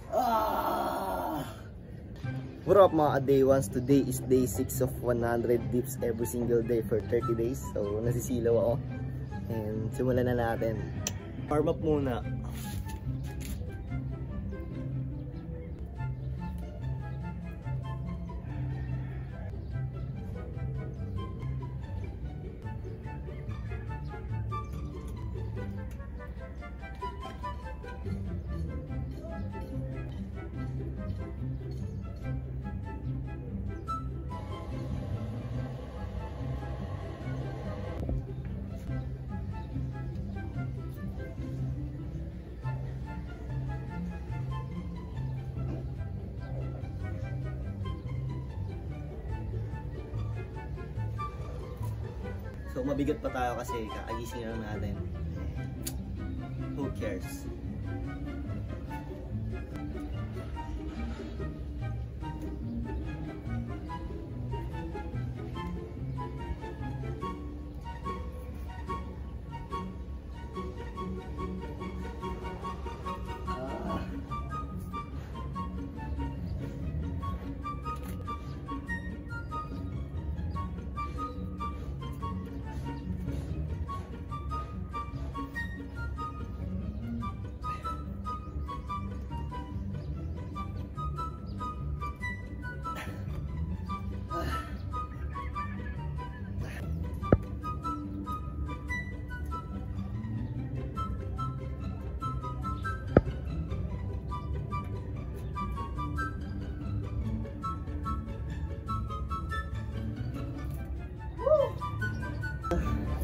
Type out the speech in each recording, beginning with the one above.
What up mga day ones? Today is day 6 of 100 dips every single day for 30 days. So nasisilaw ako. And simulan na natin. Warm up muna. So mabigat pa tayo kasi kakagising lang natin. Who cares?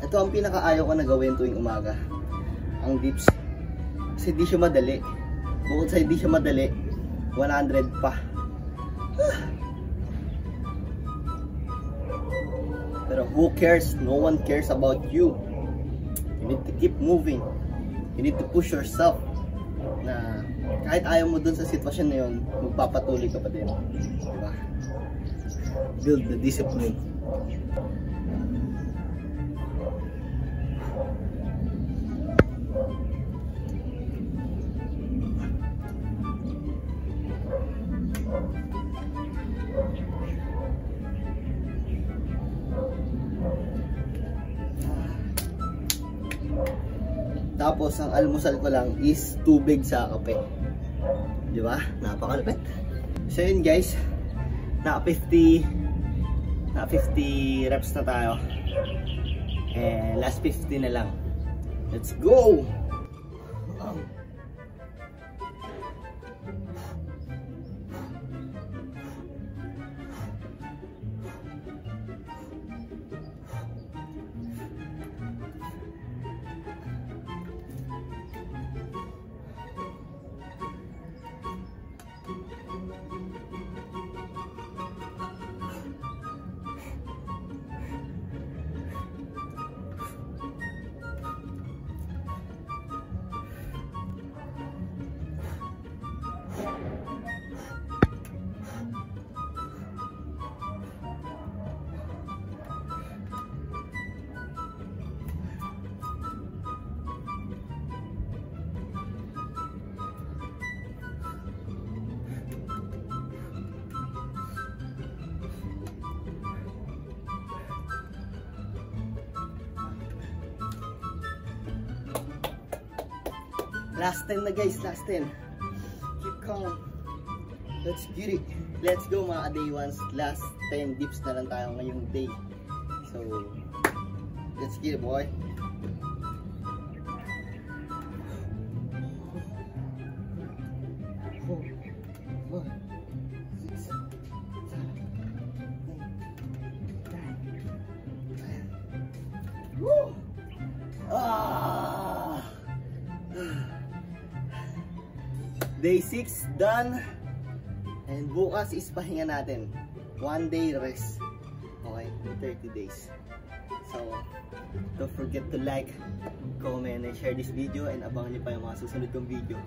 Ito ang pinakaayaw ko na gawin tuwing umaga, ang dips. Kasi di siya madali. Bukod sa hindi siya madali, 100 pa. Pero who cares? No one cares about you. You need to keep moving. You need to push yourself. Na kahit ayaw mo dun sa sitwasyon na yun, magpapatuloy ka pa din. Diba? Build the discipline. Tapos ang almusal ko lang is tubig sa kape. Di ba? Napakalupit. So yun guys, na 50 reps na tayo. Last 50 na lang. Let's go! Last 10 na guys, last 10. Keep calm. Let's get it. Let's go mga day ones. Last 10 dips na lang tayo ngayong day. So, let's get it boy. Day 6 done. And bukas is pahinga natin. 1 day rest. Okay, 30 days. So, don't forget to like, comment, and share this video. And abangan nyo pa yung mga susunod kong video.